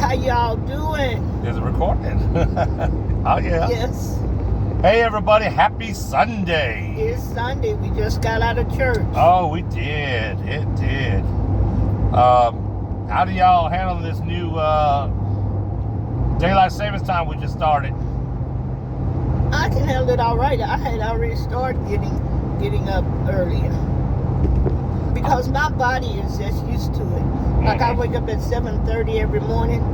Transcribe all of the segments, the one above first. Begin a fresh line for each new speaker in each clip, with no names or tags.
How y'all doing?
Is it recording? Oh, yeah.
Yes.
Hey, everybody. Happy Sunday.
It's Sunday. We just got out of church.
Oh, we did. It did. How do y'all handle this new daylight savings time we just started?
I can handle it all right. I had already started getting up earlier because my body is just used to it. Like I wake up at 7:30 every morning.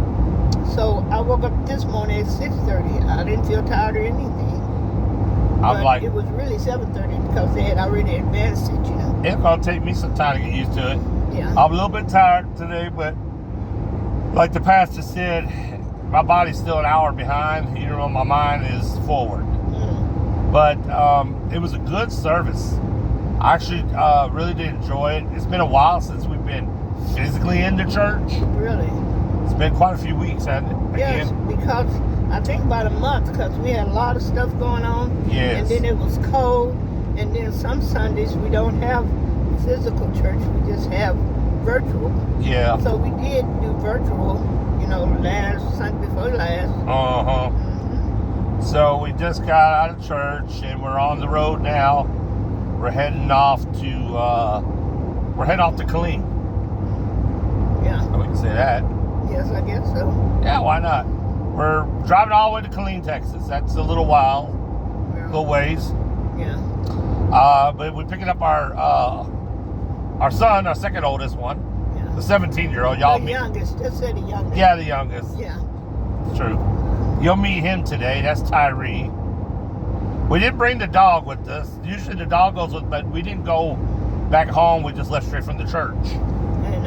So I woke up this morning at 6:30. I didn't feel tired or anything. But it was really 7:30 because they had already advanced it, you know.
It's going to take me some time to get used to it.
Yeah.
I'm a little bit tired today, but like the pastor said, my body's still an hour behind, even though my mind is forward. But it was a good service. I actually really did enjoy it. It's been a while since we've been physically in the church.
Really?
It's been quite a few weeks, hasn't it?
Yes, because I think about a month because we had a lot of stuff going on.
Yes.
And then it was cold. And then some Sundays we don't have physical church. We just have virtual.
Yeah.
So we did do virtual, you know, last Sunday before last.
Uh-huh. So we just got out of church and we're on the road now. We're heading off to Killeen.
Yeah.
We can say that.
Yes, I guess so.
Yeah, why not? We're driving all the way to Killeen, Texas. That's a little while, little ways.
Yeah.
But we're picking up our son, our second oldest one, the 17-year-old. Y'all
The youngest. Just say the youngest.
Yeah, the youngest.
Yeah.
It's true. You'll meet him today. That's Thierry. We didn't bring the dog with us. Usually the dog goes with, but we didn't go back home. We just left straight from the church.
And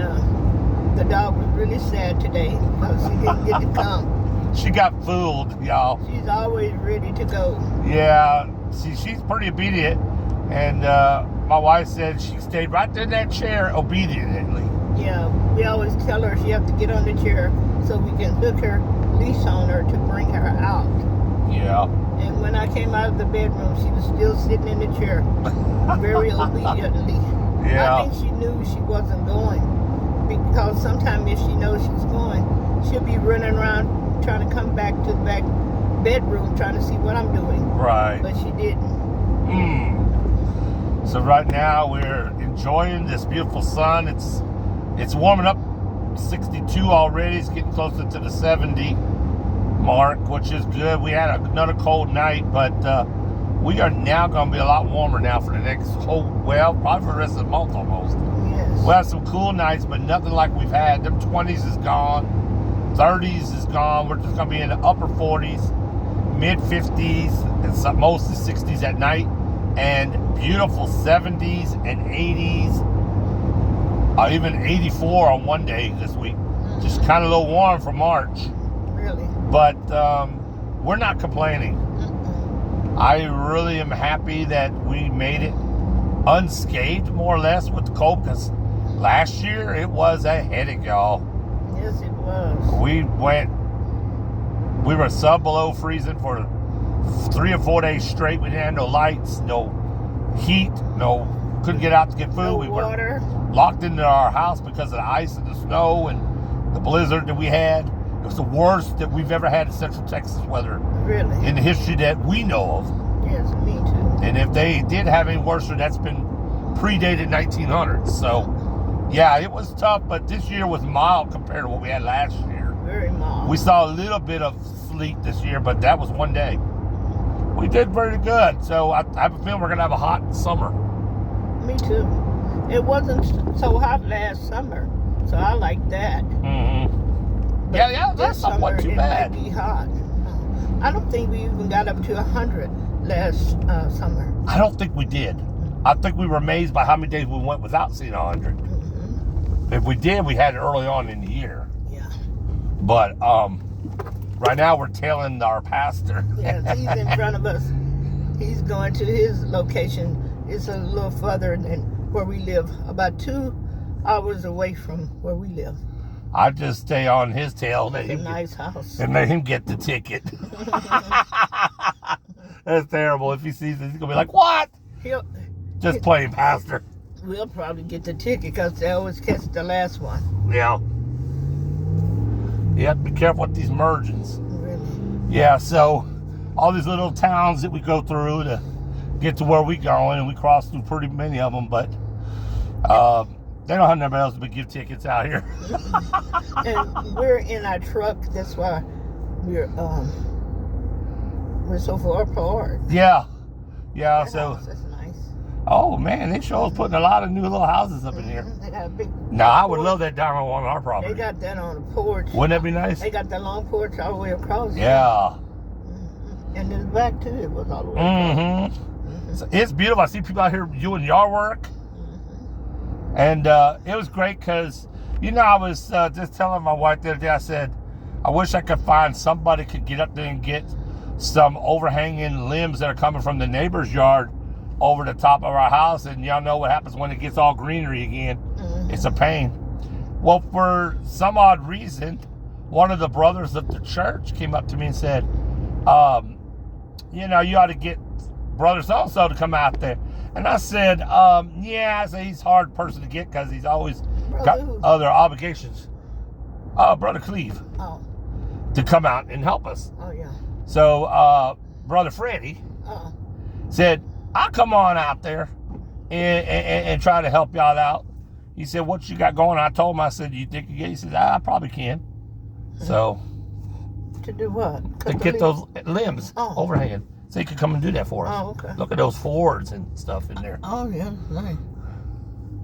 the dog was really sad today because she didn't get to come.
She got fooled, y'all.
She's always ready to go.
Yeah, she's pretty obedient. And my wife said she stayed right there in that chair obediently.
Yeah, we always tell her she has to get on the chair so we can hook her leash on her to bring her out.
Yeah.
And when I came out of the bedroom, she was still sitting in the chair, very obediently.
Yeah.
I think she knew she wasn't going because sometimes if she knows she's going, she'll be running around trying to come back to the back bedroom trying to see what I'm doing.
Right.
But she didn't.
So right now we're enjoying this beautiful sun. It's warming up, 62 already. It's getting closer to the 70 mark, which is good. We had another cold night, but we are now going to be a lot warmer now for the next probably for the rest of the month almost.
Yes.
We'll have some cool nights, but nothing like we've had. Them 20s is gone. 30s is gone. We're just going to be in the upper 40s, mid 50s, and mostly 60s at night, and beautiful 70s and 80s, even 84 on one day this week. Just kind of a little warm for March.
Really?
But we're not complaining. I really am happy that we made it unscathed, more or less, with the cold, because last year it was a headache, y'all.
Yes, it was.
We were below freezing for 3 or 4 days straight. We didn't have no lights, no heat, couldn't get out to get food.
No
we
water.
were locked into our house because of the ice and the snow and the blizzard that we had. It was the worst that we've ever had in Central Texas weather.
Really?
In the history that we know of.
Yes, me too.
And if they did have any worse, that's been predated 1900s. So, yeah, it was tough, but this year was mild compared to what we had last year.
Very mild.
We saw a little bit of sleet this year, but that was one day. We did very good. So I have a feeling we're going to have a hot summer.
Me too. It wasn't so hot last summer, so I like that.
Mm-hmm. Yeah, that's not too bad.
It might be hot. I don't think we even got up to 100 last summer.
I don't think we did. I think we were amazed by how many days we went without seeing 100. Mm-hmm. If we did, we had it early on in the year.
Yeah.
But right now we're tailing our pastor.
Yes, he's in front of us. He's going to his location. It's a little further than where we live, about 2 hours away from where we live.
I just stay on his tail
It's a nice house.
and let him get the ticket. That's terrible. If he sees it, he's going to be like, what? Just playing pastor.
We'll probably get the ticket because they always catch the last one.
Yeah. You have to be careful with these mergings.
Really?
Yeah, so all these little towns that we go through to get to where we going, and we cross through pretty many of them, but they don't have nobody else to give tickets out here.
And we're in our truck. That's why we're so far apart.
Yeah.
That
So
house is nice.
oh man, they sure putting a lot of new little houses up in here.
They got a big.
Now I would love that down on our property.
They got that on the porch.
Wouldn't that be nice?
They got that long porch all the way across.
Yeah.
And in the back too, it was all the way across.
So it's beautiful. I see people out here doing yard work. And it was great because, I was just telling my wife the other day, I said, I wish I could find somebody could get up there and get some overhanging limbs that are coming from the neighbor's yard over the top of our house. And y'all know what happens when it gets all greenery again. It's a pain. Well, for some odd reason, one of the brothers of the church came up to me and said, you ought to get Brother so-and-so to come out there. And I said, yeah, I said he's a hard person to get because he's always got other obligations. Brother Cleve.
Oh.
To come out and help us.
Oh, yeah.
So, Brother Freddie said, I'll come on out there and try to help y'all out. He said, what you got going? I told him, I said, you think you can? He said, I probably can. So.
To do what?
To get those limbs overhanging. So he could come and do that for us.
Oh, okay.
Look at those Fords and stuff in there.
Oh, yeah, nice.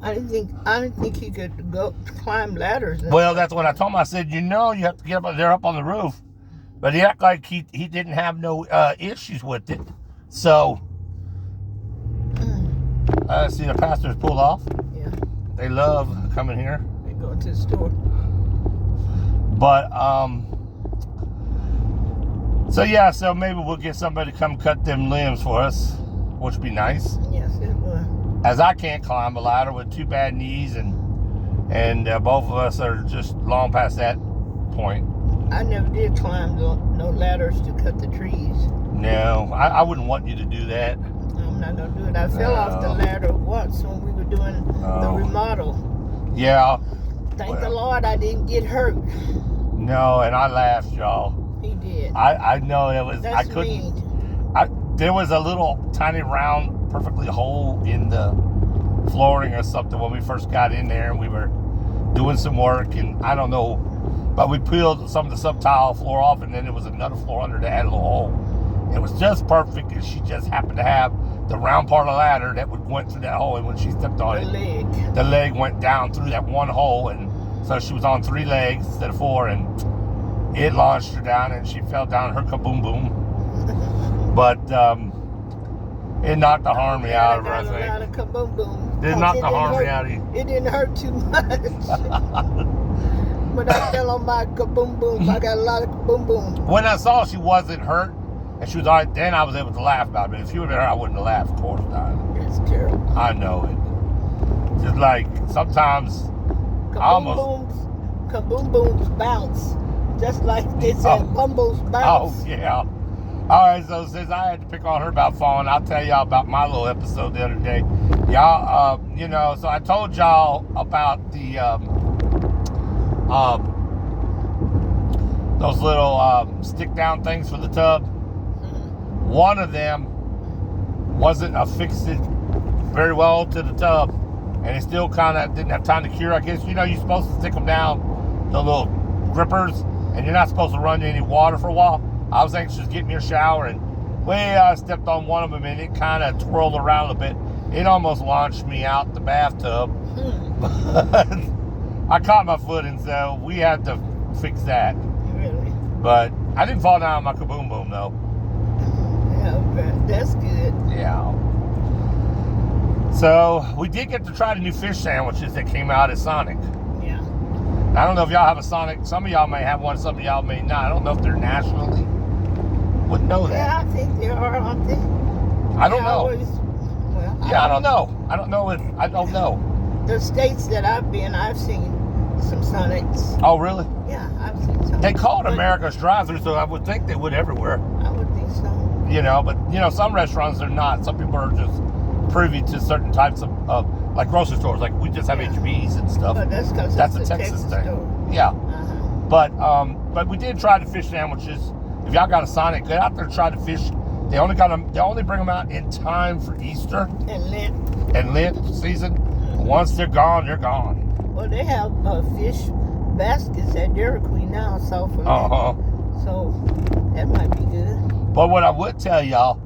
I didn't think he could go climb ladders.
Well, that's what I told him. I said, you have to get up there up on the roof. But he acted like he didn't have no issues with it. So, see the pastors pulled off.
Yeah.
They love coming here.
They go to the store.
But, so maybe we'll get somebody to come cut them limbs for us, which would be nice.
Yes, it would.
As I can't climb a ladder with 2 bad knees, and both of us are just long past that point.
I never did climb no ladders to cut the trees.
No, I wouldn't want you to do that.
I'm not going to do it. I fell off the ladder once when we were doing the remodel.
Yeah.
Thank the Lord I didn't get hurt.
No, and I laughed, y'all.
He did.
I know it was.
That's
I couldn't.
mean.
There was a little tiny round, perfectly hole in the flooring or something when we first got in there, and we were doing some work, and I don't know, but we peeled some of the subtile floor off, and then there was another floor under that had a little hole. It was just perfect, and she just happened to have the round part of the ladder that went through that hole, and when she stepped on the leg went down through that one hole, and so she was on 3 legs instead of 4, and it launched her down, and she fell down her kaboom boom. But it knocked the harmony out of her, I think. It knocked the harmony out of you.
It didn't hurt too much. When I fell on my kaboom boom, I got a lot of kaboom boom.
When I saw she wasn't hurt and she was all right, then I was able to laugh about it. But if she would have been hurt, I wouldn't have laughed, of course not.
It's terrible.
I know it. Just like sometimes
kaboom booms bounce. Just like they said, bumbles bounce.
Oh, yeah. All right, so since I had to pick on her about falling, I'll tell y'all about my little episode the other day. Y'all, so I told y'all about the, those little stick down things for the tub. One of them wasn't affixed very well to the tub, and it still kind of didn't have time to cure. I guess, you're supposed to stick them down, the little grippers, and you're not supposed to run any water for a while. I was anxious to get me a shower, and I stepped on one of them, and it kind of twirled around a bit. It almost launched me out the bathtub. I caught my foot, and so we had to fix that.
Really?
But I didn't fall down on my kaboom boom, though.
Yeah, okay. That's good.
Yeah. So we did get to try the new fish sandwiches that came out at Sonic.
Yeah.
I don't know if y'all have a Sonic. Some of y'all may have one. Some of y'all may not. I don't know if they're nationally. Wouldn't know that.
Yeah, I think they are, aren't they?
I don't know. I don't know. I don't know.
The states that I've been, I've seen some Sonics.
Oh, really?
Yeah, I've seen some.
They call it America's drive-thru, so I would think they would everywhere.
I would think so.
But some restaurants are not. Some people are just privy to certain types of like grocery stores. Like we just have HBs and stuff.
But that's because
that's a Texas thing.
Store.
Yeah. But we did try the fish sandwiches. If y'all got a Sonic, get out there and try the fish. They only bring them out in time for Easter
And
Lent season. Once they're gone, they're gone.
Well, they have fish baskets at Dairy Queen now, so for so that might be good.
But what I would tell y'all,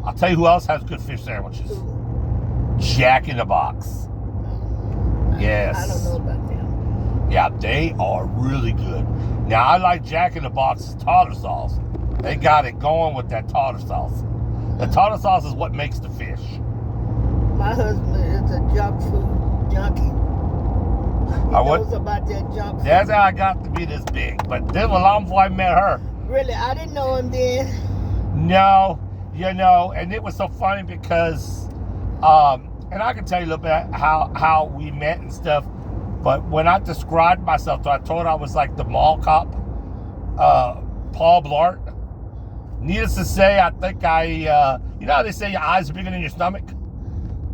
I'll tell you who else has good fish sandwiches.
Ooh.
Jack in the Box. Yes.
I don't know about them.
Yeah, they are really good. Now, I like Jack in the Box's tartar sauce. They got it going with that tartar sauce. The tartar sauce is what makes the fish.
My husband is a junk food junkie. He knows about that junk food.
That's how I got to be this big. But this was long before I met her.
Really? I didn't know him then.
No, and it was so funny because, and I can tell you a little bit how we met and stuff. But when I described myself, I told her I was like the mall cop, Paul Blart. Needless to say, I think you know how they say your eyes are bigger than your stomach?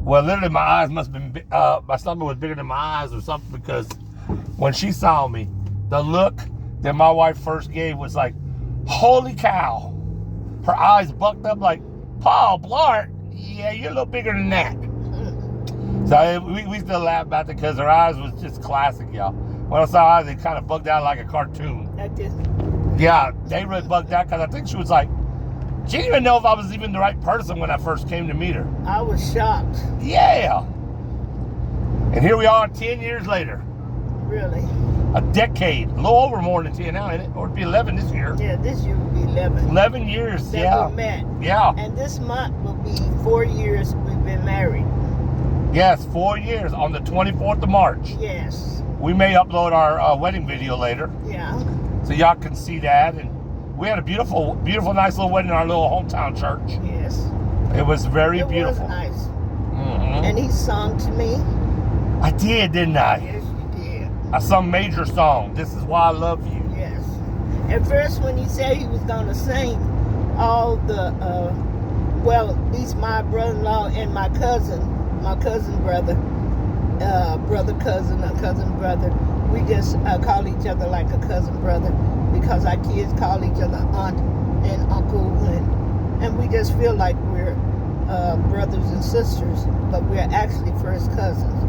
Well, literally my eyes must have been, my stomach was bigger than my eyes or something, because when she saw me, the look that my wife first gave was like, holy cow. Her eyes bucked up like, Paul Blart? Yeah, you're a little bigger than that. So we still laugh about it because her eyes was just classic, y'all. When I saw her eyes, they kind of bugged out like a cartoon.
Like this.
Yeah, they really bugged out because I think she was like, she didn't even know if I was even the right person when I first came to meet her.
I was shocked.
Yeah. And here we are 10 years later.
Really?
A decade. A little over more than 10 now, isn't it? Or it'd be 11 this year.
Yeah, this year will be 11.
11 years,
that we met.
Yeah.
And this month will be 4 years we've been married.
Yes, 4 years on the 24th of March.
Yes.
We may upload our wedding video later.
Yeah.
So y'all can see that. And we had a beautiful, beautiful, nice little wedding in our little hometown church.
Yes.
It was very beautiful.
It was nice.
Mm-hmm.
And he sung to me.
I did, didn't I?
Yes, you did.
I sung Major Song. This is why I love you.
Yes. At first, when he said he was going to sing, all the, well, at least my brother-in-law and my cousin brother, cousin-brother, we just call each other like a cousin brother because our kids call each other aunt and uncle, and we just feel like we're brothers and sisters, but we're actually first cousins.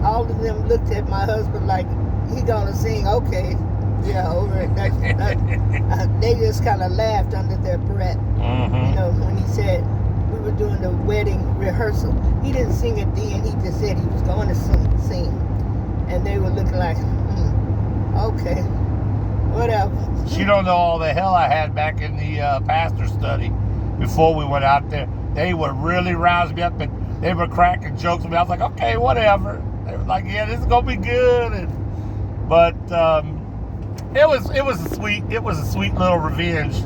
All of them looked at my husband like he gonna sing, okay, yeah, over it. They just kind of laughed under their breath, you know, when he said we were doing the wedding rehearsal. He didn't sing it then. He just said he was going to sing. And they were looking like, okay, whatever.
She don't know all the hell I had back in the pastor study before we went out there. They were really rousing me up, and they were cracking jokes with me. I was like, okay, whatever. They were like, yeah, this is gonna be good. But it was a sweet little revenge.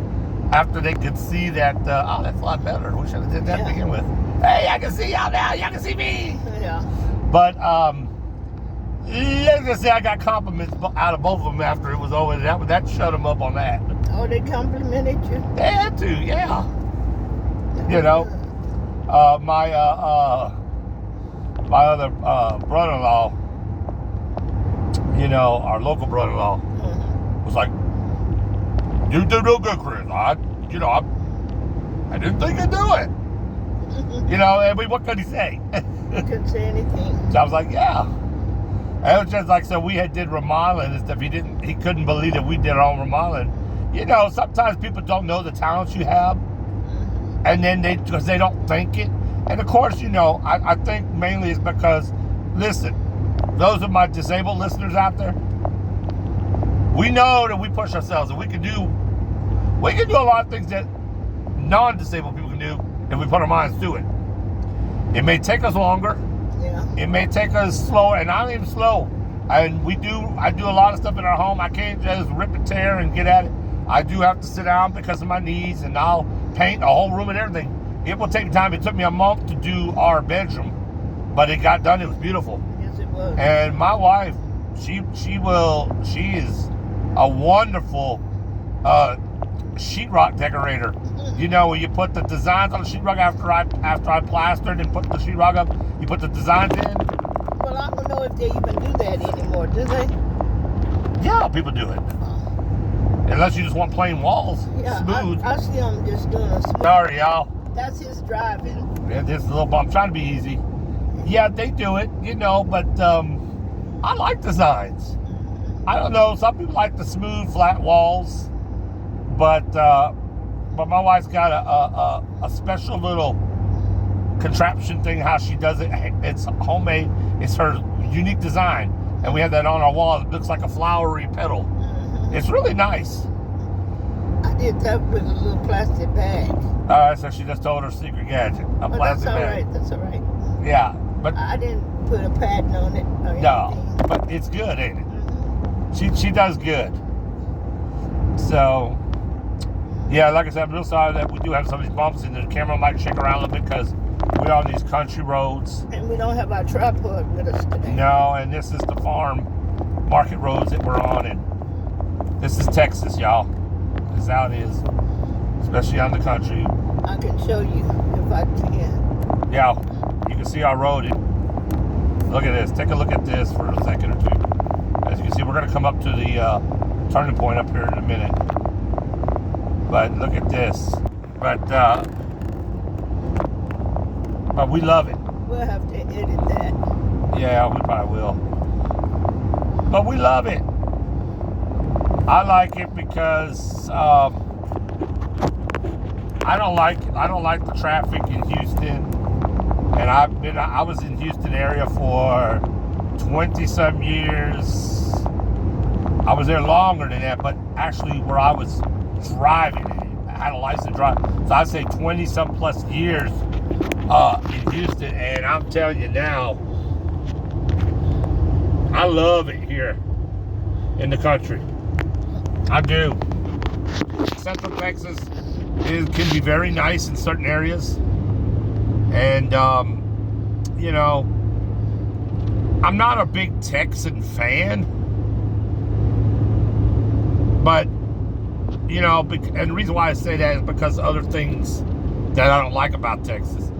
After they could see that, oh, that's a lot better. We should have did that to begin with. Hey, I can see y'all now. Y'all can see me.
Yeah.
But let's just say I got compliments out of both of them after it was over. That shut them up on that.
Oh, they complimented you?
They had to, yeah. You know, my other brother-in-law, you know, our local brother-in-law, was like, you do no good, Chris. I didn't think I'd do it. You know, and what could he say?
He couldn't say anything.
So I was like, yeah. And it was just like, so we did remodeling and stuff. He couldn't believe that we did our own remodeling. You know, sometimes people don't know the talents you have, and then because they don't think it. And of course, you know, I think mainly it's because, listen, those of my disabled listeners out there, we know that we push ourselves, and we can do a lot of things that non-disabled people can do if we put our minds to it. It may take us longer.
Yeah.
It may take us slower, and I'm even slow. And I do a lot of stuff in our home. I can't just rip and tear and get at it. I do have to sit down because of my knees, and I'll paint a whole room and everything. It will take time. It took me a month to do our bedroom, but it got done. It was beautiful.
Yes, it was.
And my wife, she is a wonderful sheetrock decorator. You know, when you put the designs on the sheetrock after I plastered and put the sheetrock up, you put the designs in.
Well, I don't know if they even do that anymore, do they?
Yeah, people do it. Unless you just want plain walls.
Yeah,
Smooth.
I see him just doing a smooth.
Sorry, y'all.
That's his driving.
Yeah, this is a little bump. I'm trying to be easy. Yeah, they do it, but I like designs. I don't know. Some people like the smooth, flat walls, but my wife's got a special little contraption thing. How she does it, it's homemade. It's her unique design, and we have that on our wall. It looks like a flowery petal. It's really nice.
I did that with a little plastic bag.
So she just told her secret gadget. A
But
plastic
that's all
bag.
right. That's all right.
Yeah, but
I didn't put a padding on it or
no,
anything.
but it's good, ain't it? She does good. So, yeah, like I said, I'm real sorry that we do have some of these bumps, and the camera might shake around a little bit because we're on these country roads.
And we don't have our tripod with us today.
No, and this is the farm market roads that we're on, and this is Texas, y'all. This is how it is, especially on the country.
I can show you if I can.
Yeah, you can see our road. Look at this. Take a look at this for a second or two. As you can see, we're going to come up to the turning point up here in a minute. But look at this. But we love it.
We'll have to edit that.
Yeah, we probably will. But we love it. I like it because I don't like the traffic in Houston. And I was in Houston area for 20-some years. I was there longer than that, but actually where I was driving, I had a license to drive. So I'd say 20-some plus years in Houston. And I'm telling you now, I love it here in the country. I do. Central Texas can be very nice in certain areas. And, I'm not a big Texan fan. But, and the reason why I say that is because of other things that I don't like about Texas.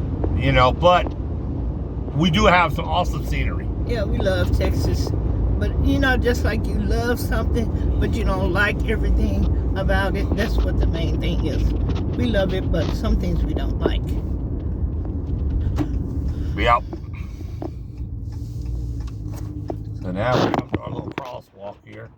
But we do have some awesome scenery.
Yeah, we love Texas. But, just like you love something, but you don't like everything about it, that's what the main thing is. We love it, but some things we don't like.
Yep. So now we come to our little crosswalk here.